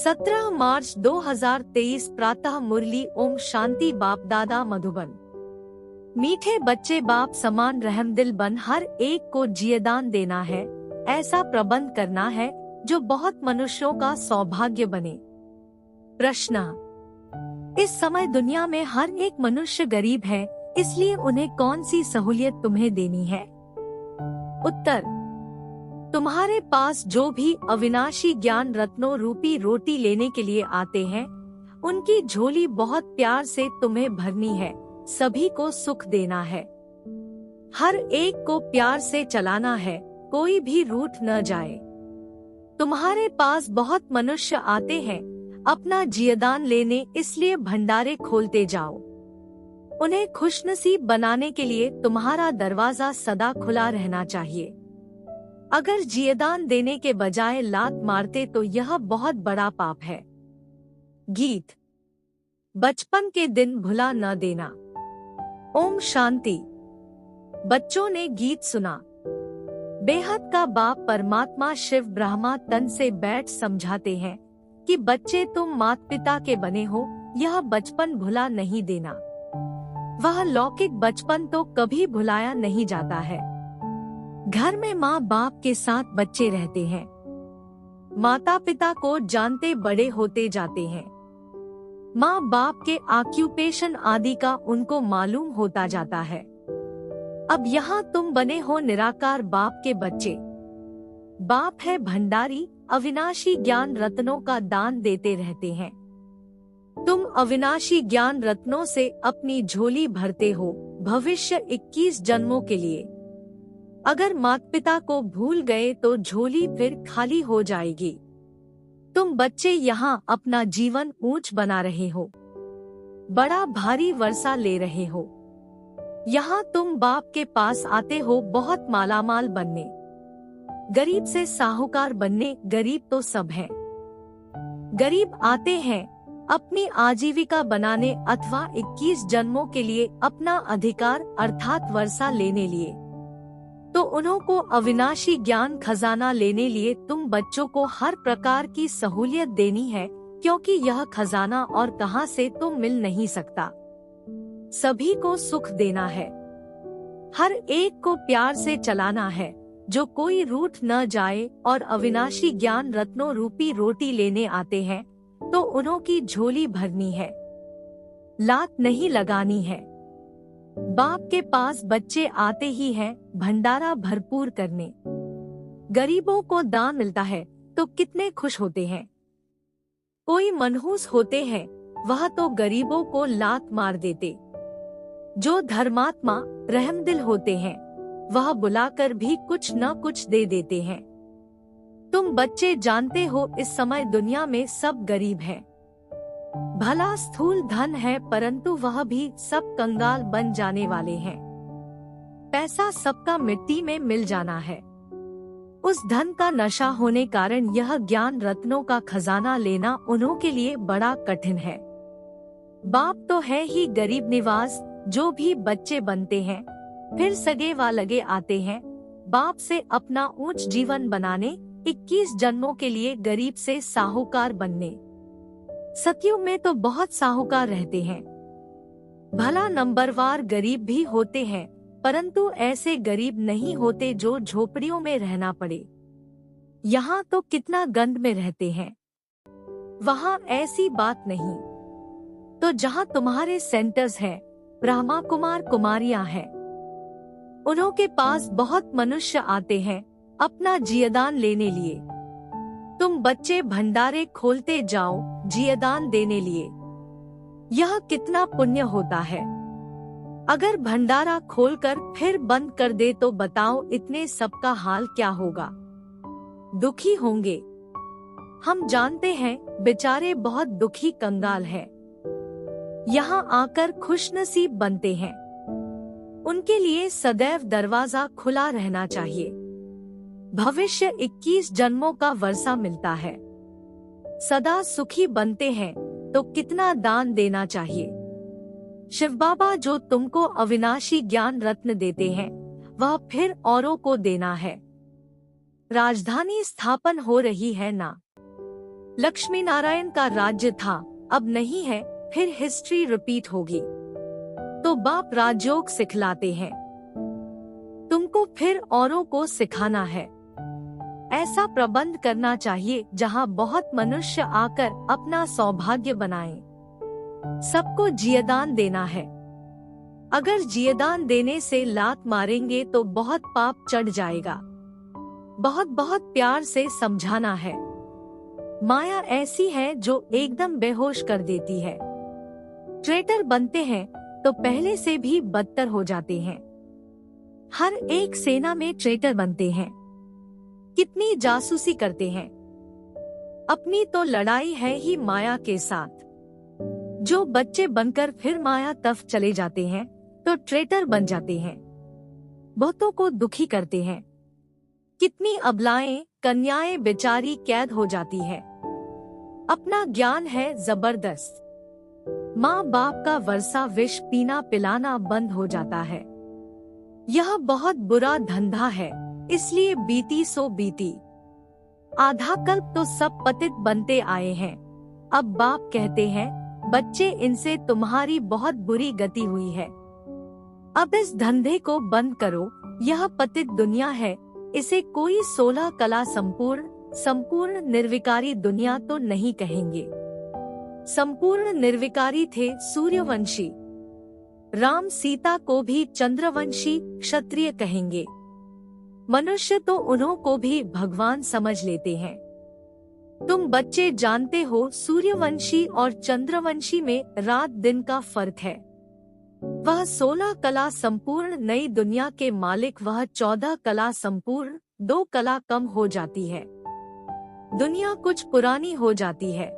17 मार्च 2023 प्रातः मुरली। ओम शांति। बाप दादा मधुबन। मीठे बच्चे बाप समान रहमदिल बन हर एक को जियदान देना है, ऐसा प्रबंध करना है जो बहुत मनुष्यों का सौभाग्य बने। प्रश्न: इस समय दुनिया में हर एक मनुष्य गरीब है, इसलिए उन्हें कौन सी सहूलियत तुम्हें देनी है? उत्तर: तुम्हारे पास जो भी अविनाशी ज्ञान रत्नों रूपी रोटी लेने के लिए आते हैं, उनकी झोली बहुत प्यार से तुम्हें भरनी है, सभी को सुख देना है, हर एक को प्यार से चलाना है, कोई भी रूठ न जाए। तुम्हारे पास बहुत मनुष्य आते हैं अपना जियदान लेने, इसलिए भंडारे खोलते जाओ। उन्हें खुशनसीब बनाने के लिए तुम्हारा दरवाजा सदा खुला रहना चाहिए। अगर जियदान देने के बजाय लात मारते तो यह बहुत बड़ा पाप है। गीत। बचपन के दिन भुला न देना। ओम शांति। बच्चों ने गीत सुना। बेहद का बाप परमात्मा शिव ब्रह्मा तन से बैठ समझाते हैं कि बच्चे तुम माता पिता के बने हो, यह बचपन भुला नहीं देना। वह लौकिक बचपन तो कभी भुलाया नहीं जाता है। घर में माँ बाप के साथ बच्चे रहते हैं, माता पिता को जानते बड़े होते जाते हैं, माँ बाप के ऑक्यूपेशन आदि का उनको मालूम होता जाता है। अब यहाँ तुम बने हो निराकार बाप के बच्चे। बाप है भंडारी, अविनाशी ज्ञान रत्नों का दान देते रहते हैं। तुम अविनाशी ज्ञान रत्नों से अपनी झोली भरते हो भविष्य 21 जन्मों के लिए। अगर माता पिता को भूल गए तो झोली फिर खाली हो जाएगी। तुम बच्चे यहाँ अपना जीवन ऊंच बना रहे हो, बड़ा भारी वर्षा ले रहे हो। यहाँ तुम बाप के पास आते हो बहुत मालामाल बनने, गरीब से साहूकार बनने। गरीब तो सब हैं। गरीब आते हैं अपनी आजीविका बनाने अथवा 21 जन्मों के लिए अपना अधिकार अर्थात वर्षा लेने लिए। तो उन्हों को अविनाशी ज्ञान खजाना लेने लिए तुम बच्चों को हर प्रकार की सहूलियत देनी है, क्योंकि यह खजाना और कहां से तो मिल नहीं सकता। सभी को सुख देना है, हर एक को प्यार से चलाना है, जो कोई रूठ न जाए। और अविनाशी ज्ञान रत्नों रूपी रोटी लेने आते हैं तो उन्हों की झोली भरनी है, लात नहीं लगानी है। बाप के पास बच्चे आते ही हैं भंडारा भरपूर करने। गरीबों को दान मिलता है तो कितने खुश होते हैं। कोई मनहूस होते हैं, वह तो गरीबों को लात मार देते। जो धर्मात्मा रहमदिल होते हैं, वह बुलाकर भी कुछ न कुछ दे देते हैं। तुम बच्चे जानते हो इस समय दुनिया में सब गरीब हैं। भला स्थूल धन है, परंतु वह भी सब कंगाल बन जाने वाले हैं। पैसा सबका मिट्टी में मिल जाना है। उस धन का नशा होने कारण यह ज्ञान रत्नों का खजाना लेना उन्हों के लिए बड़ा कठिन है। बाप तो है ही गरीब निवास। जो भी बच्चे बनते हैं फिर सगे व लगे आते हैं बाप से अपना ऊंच जीवन बनाने, 21 जन्मों के लिए गरीब से साहूकार बनने। सतयुग में तो बहुत साहूकार रहते हैं। भला नंबरवार गरीब भी होते हैं, परंतु ऐसे गरीब नहीं होते जो झोपड़ियों में रहना पड़े। यहाँ तो कितना गंद में रहते हैं, वहाँ ऐसी बात नहीं। तो जहाँ तुम्हारे सेंटर्स हैं, ब्रह्मा कुमार कुमारियाँ हैं, उन्हों के पास बहुत मनुष्य आते हैं अपना जियदान लेने लिए। तुम बच्चे भंडारे खोलते जाओ जियदान देने लिए। यह कितना पुण्य होता है। अगर भंडारा खोलकर फिर बंद कर दे तो बताओ इतने सबका हाल क्या होगा। दुखी होंगे। हम जानते हैं बेचारे बहुत दुखी कंगाल हैं। यहाँ आकर खुशनसीब बनते हैं। उनके लिए सदैव दरवाजा खुला रहना चाहिए। भविष्य 21 जन्मों का वर्षा मिलता है। सदा सुखी बनते हैं तो कितना दान देना चाहिए। शिव बाबा जो तुमको अविनाशी ज्ञान रत्न देते हैं, वह फिर औरों को देना है। राजधानी स्थापन हो रही है ना। लक्ष्मी नारायण का राज्य था, अब नहीं है, फिर हिस्ट्री रिपीट होगी। तो बाप राजयोग सिखलाते हैं, तुमको फिर औरों को सिखाना है। ऐसा प्रबंध करना चाहिए जहाँ बहुत मनुष्य आकर अपना सौभाग्य बनाएं। सबको जियदान देना है। अगर जियदान देने से लात मारेंगे तो बहुत पाप चढ़ जाएगा। बहुत बहुत प्यार से समझाना है। माया ऐसी है जो एकदम बेहोश कर देती है। ट्रेटर बनते हैं तो पहले से भी बदतर हो जाते हैं। हर एक सेना में ट्रेटर बनते हैं। कितनी जासूसी करते हैं। अपनी तो लड़ाई है ही माया के साथ। जो बच्चे बनकर फिर माया तफ चले जाते हैं तो ट्रेटर बन जाते हैं। बहुतों को दुखी करते हैं। कितनी अबलाएं, कन्याएं बेचारी कैद हो जाती है। अपना ज्ञान है जबरदस्त। माँ बाप का वर्षा विष पीना पिलाना बंद हो जाता है। यह बहुत बुरा धंधा है, इसलिए बीती सो बीती। आधा कल्प तो सब पतित बनते आए हैं। अब बाप कहते हैं, बच्चे इनसे तुम्हारी बहुत बुरी गति हुई है। अब इस धंधे को बंद करो। यह पतित दुनिया है। इसे कोई 16 कला संपूर्ण निर्विकारी दुनिया तो नहीं कहेंगे। संपूर्ण निर्विकारी थे सूर्यवंशी। राम सीता को भी चंद्रवंशी क्षत्रिय कहेंगे। मनुष्य तो उन्हों को भी भगवान समझ लेते हैं। तुम बच्चे जानते हो सूर्यवंशी और चंद्रवंशी में रात दिन का फर्क है। वह 16 कला संपूर्ण नई दुनिया के मालिक, वह 14 कला संपूर्ण 2 कला कम हो जाती है। दुनिया कुछ पुरानी हो जाती है।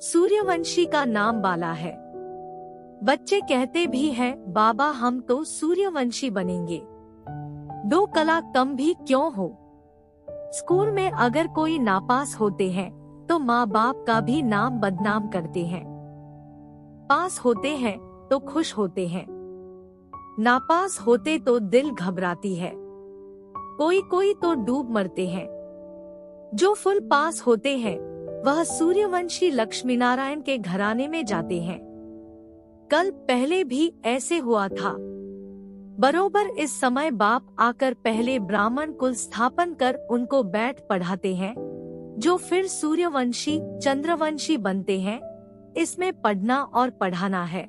सूर्यवंशी का नाम बाला है। बच्चे कहते भी हैं, बाबा हम तो सूर्यवंशी बनेंगे। 2 कला कम भी क्यों हो। स्कूल में अगर कोई नापास होते हैं तो माँ बाप का भी नाम बदनाम करते हैं। पास होते हैं तो खुश होते हैं। नापास होते तो दिल घबराती है। कोई कोई तो डूब मरते हैं। जो फुल पास होते हैं वह सूर्यवंशी लक्ष्मी नारायण के घराने में जाते हैं। कल पहले भी ऐसे हुआ था। बरोबर इस समय बाप आकर पहले ब्राह्मण कुल स्थापन कर उनको बैठ पढ़ाते हैं, जो फिर सूर्यवंशी चंद्रवंशी बनते हैं। इसमें पढ़ना और पढ़ाना है,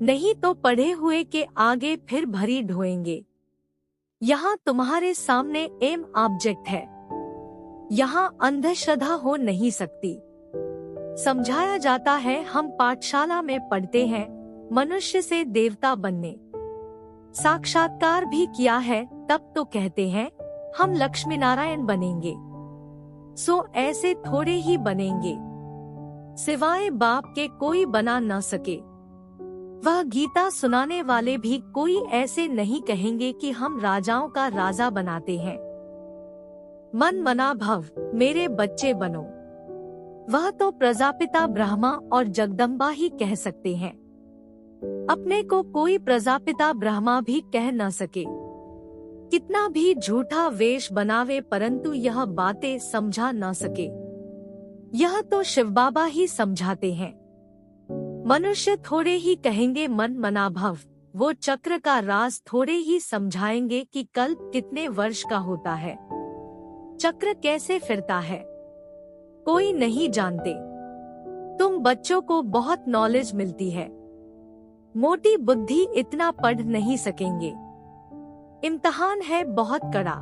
नहीं तो पढ़े हुए के आगे फिर भरी ढोएंगे। यहाँ तुम्हारे सामने एम ऑब्जेक्ट है। यहाँ अंधश्रद्धा हो नहीं सकती। समझाया जाता है, हम पाठशाला में पढ़ते हैं मनुष्य से देवता बनने। साक्षात्कार भी किया है, तब तो कहते हैं हम लक्ष्मी नारायण बनेंगे। सो ऐसे थोड़े ही बनेंगे, सिवाय बाप के कोई बना न सके। वह गीता सुनाने वाले भी कोई ऐसे नहीं कहेंगे कि हम राजाओं का राजा बनाते हैं। मन मना भव, मेरे बच्चे बनो। वह तो प्रजापिता ब्रह्मा और जगदम्बा ही कह सकते हैं। अपने को कोई प्रजापिता ब्रह्मा भी कह न सके। कितना भी झूठा वेश बनावे परंतु यह बातें समझा न सके। यह तो शिव बाबा ही समझाते हैं। मनुष्य थोड़े ही कहेंगे मन मना भव, वो चक्र का राज थोड़े ही समझाएंगे कि कल्प कितने वर्ष का होता है, चक्र कैसे फिरता है, कोई नहीं जानते। तुम बच्चों को बहुत नॉलेज मिलती है, मोटी बुद्धि इतना पढ़ नहीं सकेंगे। इम्तिहान है बहुत कड़ा।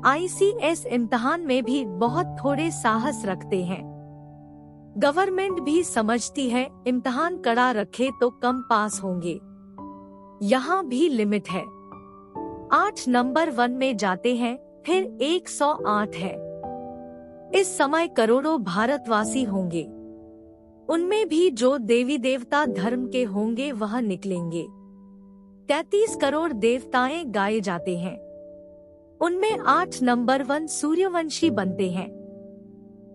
ICS इम्तिहान में भी बहुत थोड़े साहस रखते हैं। गवर्नमेंट भी समझती है इम्तिहान कड़ा रखे तो कम पास होंगे। यहाँ भी लिमिट है। 8 नंबर 1 में जाते हैं, फिर 108 है। इस समय करोड़ों भारतवासी होंगे। उनमें भी जो देवी देवता धर्म के होंगे वह निकलेंगे। 33 करोड़ देवताएं गाए जाते हैं। उनमें 8 नंबर 1 सूर्यवंशी बनते हैं।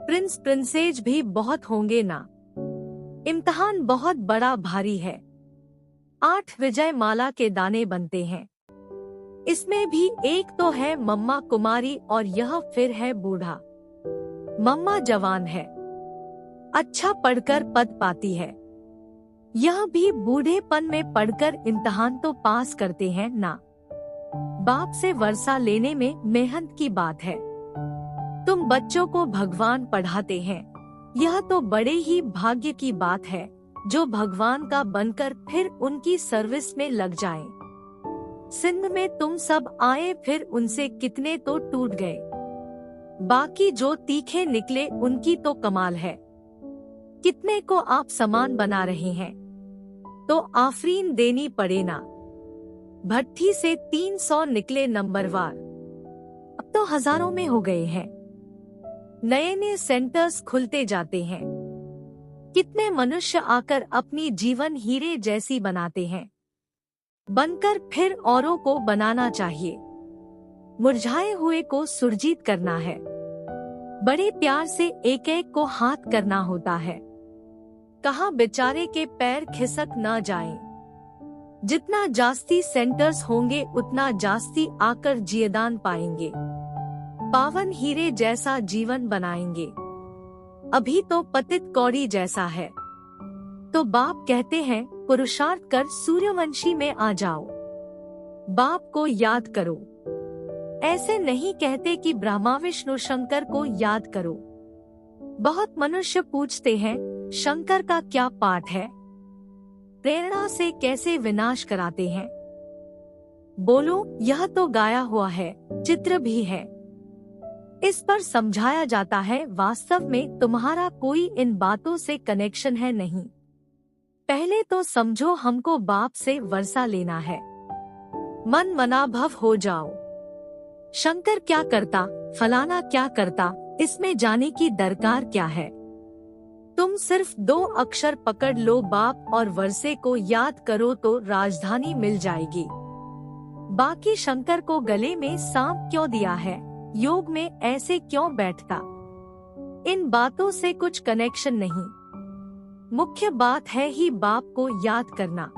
प्रिंस प्रिंसेज भी बहुत होंगे ना। इम्तिहान बहुत बड़ा भारी है। 8 विजय माला के दाने बनते हैं। इसमें भी एक तो है मम्मा कुमारी और यह फिर है बूढ़ा। मम्मा जवान है, अच्छा पढ़कर पद पाती है। यह भी बूढ़ेपन में पढ़कर इम्तिहान तो पास करते हैं ना। बाप से वर्षा लेने में मेहनत की बात है। तुम बच्चों को भगवान पढ़ाते हैं, यह तो बड़े ही भाग्य की बात है जो भगवान का बनकर फिर उनकी सर्विस में लग जाएं। सिंध में तुम सब आए फिर उनसे कितने तो टूट गए, बाकी जो तीखे निकले उनकी तो कमाल है। कितने को आप समान बना रहे हैं, तो आफरीन देनी पड़े ना। भट्टी से 300 निकले नंबरवार, अब तो हजारों में हो गए हैं। नए नए सेंटर्स खुलते जाते हैं। कितने मनुष्य आकर अपनी जीवन हीरे जैसी बनाते हैं, बनकर फिर औरों को बनाना चाहिए। मुरझाए हुए को सुरजीत करना है, बड़े प्यार से एक एक को हाथ करना होता है। कहाँ बेचारे के पैर खिसक न जाएं। जितना जास्ती सेंटर्स होंगे उतना जास्ती आकर जियदान पाएंगे, पावन हीरे जैसा जीवन बनाएंगे। अभी तो पतित कौड़ी जैसा है। तो बाप कहते हैं पुरुषार्थ कर सूर्यवंशी में आ जाओ, बाप को याद करो। ऐसे नहीं कहते कि ब्रह्मा विष्णु शंकर को याद करो। बहुत मनुष्य पूछते हैं शंकर का क्या पाठ है, प्रेरणा से कैसे विनाश कराते हैं। बोलो यह तो गाया हुआ है, चित्र भी है। इस पर समझाया जाता है वास्तव में तुम्हारा कोई इन बातों से कनेक्शन है नहीं। पहले तो समझो हमको बाप से वर्षा लेना है, मन मनाभव हो जाओ। शंकर क्या करता, फलाना क्या करता, इसमें जाने की दरकार क्या है। तुम सिर्फ 2 अक्षर पकड़ लो, बाप और वर्षे को याद करो तो राजधानी मिल जाएगी। बाकी शंकर को गले में सांप क्यों दिया है, योग में ऐसे क्यों बैठता, इन बातों से कुछ कनेक्शन नहीं। मुख्य बात है ही बाप को याद करना।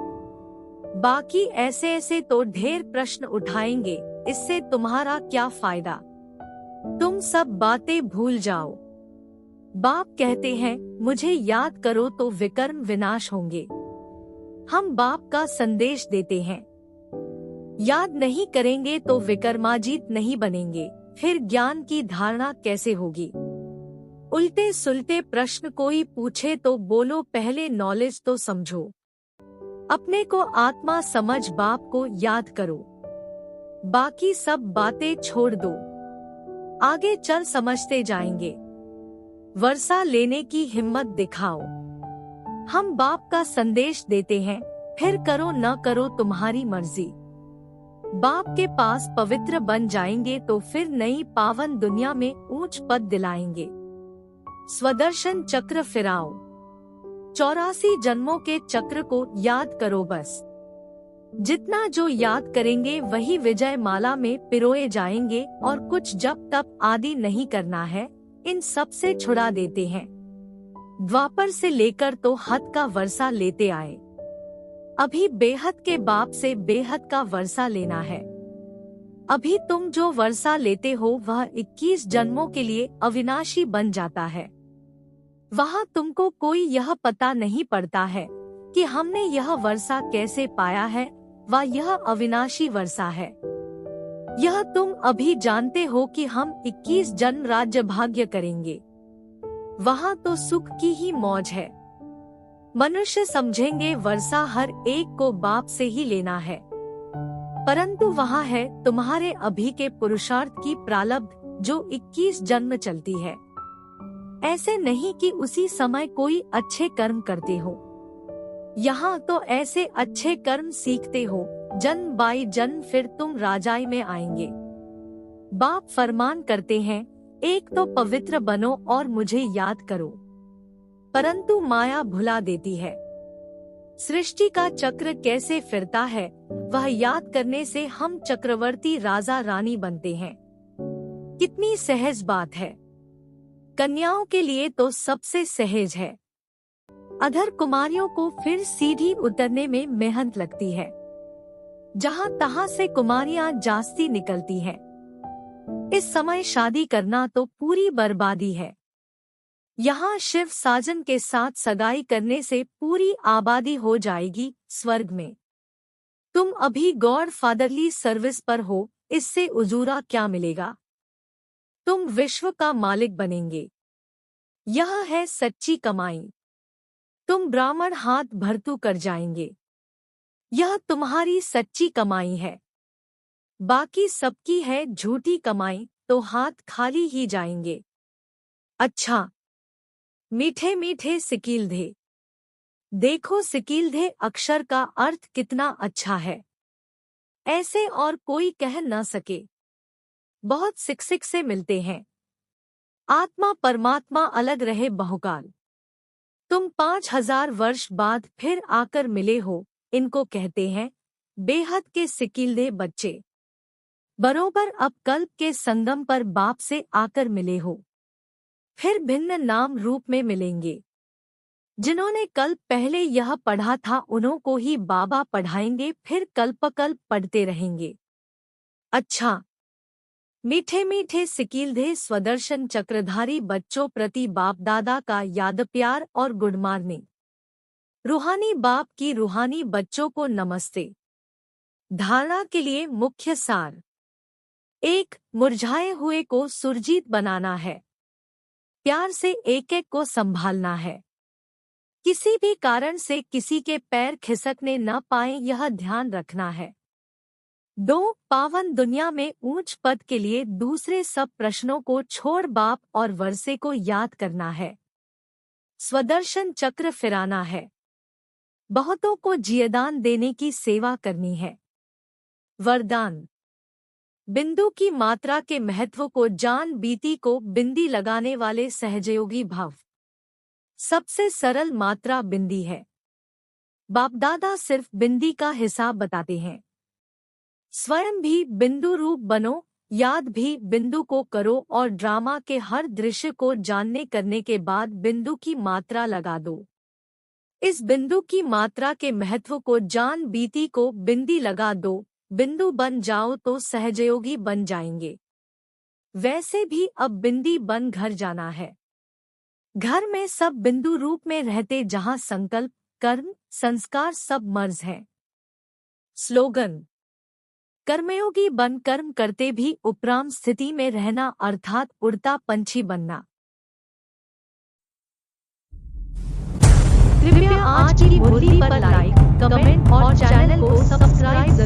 बाकी ऐसे ऐसे तो ढेर प्रश्न उठाएंगे, इससे तुम्हारा क्या फायदा। तुम सब बातें भूल जाओ। बाप कहते हैं मुझे याद करो तो विकर्म विनाश होंगे। हम बाप का संदेश देते हैं, याद नहीं करेंगे तो विकर्माजीत नहीं बनेंगे, फिर ज्ञान की धारणा कैसे होगी। उल्टे सुलटे प्रश्न कोई पूछे तो बोलो पहले नॉलेज तो समझो। अपने को आत्मा समझ बाप को याद करो, बाकी सब बातें छोड़ दो। आगे चल समझते जाएंगे। वर्षा लेने की हिम्मत दिखाओ। हम बाप का संदेश देते हैं, फिर करो न करो तुम्हारी मर्जी। बाप के पास पवित्र बन जाएंगे तो फिर नई पावन दुनिया में ऊंच पद दिलाएंगे। स्वदर्शन चक्र फिराओ, 84 जन्मों के चक्र को याद करो बस। जितना जो याद करेंगे वही विजय माला में पिरोए जाएंगे, और कुछ जप तप आदि नहीं करना है, इन सब से छुड़ा देते हैं। द्वापर से लेकर तो हद का वर्षा लेते आए, अभी बेहद के बाप से बेहद का वर्षा लेना है। अभी तुम जो वर्षा लेते हो वह 21 जन्मों के लिए अविनाशी बन जाता है। वहाँ तुमको कोई यह पता नहीं पड़ता है कि हमने यह वर्षा कैसे पाया है, वह यह अविनाशी वर्षा है। यह तुम अभी जानते हो कि हम 21 जन्म राज्य भाग्य करेंगे। वहाँ तो सुख की ही मौज है। मनुष्य समझेंगे वर्षा हर एक को बाप से ही लेना है, परंतु वहाँ है तुम्हारे अभी के पुरुषार्थ की प्रारब्ध जो 21 जन्म चलती है। ऐसे नहीं कि उसी समय कोई अच्छे कर्म करते हो। यहाँ तो ऐसे अच्छे कर्म सीखते हो, जन्म बाई जन्म फिर तुम राजाई में आएंगे। बाप फरमान करते हैं, एक तो पवित्र बनो और मुझे याद करो, परंतु माया भुला देती है। सृष्टि का चक्र कैसे फिरता है वह याद करने से हम चक्रवर्ती राजा रानी बनते हैं। कितनी सहज बात है। कन्याओं के लिए तो सबसे सहज है। अधर कुमारियों को फिर सीधी उतरने में मेहनत लगती है। जहाँ तहाँ से कुमारियाँ जास्ती निकलती हैं। इस समय शादी करना तो पूरी बर्बादी है। यहाँ शिव साजन के साथ सगाई करने से पूरी आबादी हो जाएगी स्वर्ग में। तुम अभी गॉड फादरली सर्विस पर हो, इससे उजूरा क्या मिलेगा? तुम विश्व का मालिक बनेंगे। यह है सच्ची कमाई। तुम ब्राह्मण हाथ भरतू कर जाएंगे। यह तुम्हारी सच्ची कमाई है। बाकी सबकी है झूठी कमाई, तो हाथ खाली ही जाएंगे। अच्छा, मीठे मीठे सिकीलधे। देखो सिकीलधे अक्षर का अर्थ कितना अच्छा है, ऐसे और कोई कह न सके। बहुत सिक से मिलते हैं। आत्मा परमात्मा अलग रहे बहुकाल। तुम 5000 वर्ष बाद फिर आकर मिले हो, इनको कहते हैं बेहद के सिकीलधे बच्चे। बरोबर अब कल्प के संगम पर बाप से आकर मिले हो, फिर भिन्न नाम रूप में मिलेंगे। जिन्होंने कल्प पहले यह पढ़ा था उन्हों को ही बाबा पढ़ाएंगे, फिर कल्पकल्प पढ़ते रहेंगे। अच्छा, मीठे मीठे सिकीलधे स्वदर्शन चक्रधारी बच्चों प्रति बाप दादा का याद प्यार और गुड मॉर्निंग। रूहानी बाप की रूहानी बच्चों को नमस्ते। धारणा के लिए मुख्य सार। 1. मुरझाए हुए को सुरजीत बनाना है। प्यार से एक एक को संभालना है। किसी भी कारण से किसी के पैर खिसकने न पाए, यह ध्यान रखना है। 2. पावन दुनिया में ऊंच पद के लिए दूसरे सब प्रश्नों को छोड़ बाप और वर्षे को याद करना है। स्वदर्शन चक्र फिराना है। बहुतों को जियदान देने की सेवा करनी है। वरदान। बिंदु की मात्रा के महत्व को जान, बीती को बिंदी लगाने वाले सहजयोगी भव। सबसे सरल मात्रा बिंदी है। बापदादा सिर्फ बिंदी का हिसाब बताते हैं। स्वयं भी बिंदु रूप बनो, याद भी बिंदु को करो और ड्रामा के हर दृश्य को जानने करने के बाद बिंदु की मात्रा लगा दो। इस बिंदु की मात्रा के महत्व को जान, बीती को बिंदी लगा दो, बिंदु बन जाओ तो सहजयोगी बन जाएंगे। वैसे भी अब बिंदी बन घर जाना है। घर में सब बिंदु रूप में रहते, जहां संकल्प, कर्म, संस्कार सब मर्ज है। स्लोगन। कर्मयोगी बन कर्म करते भी उपराम स्थिति में रहना, अर्थात उड़ता पंछी बनना। कृपया आज की मुरली पर लाइक, कमेंट और चैनल को सब्सक्राइब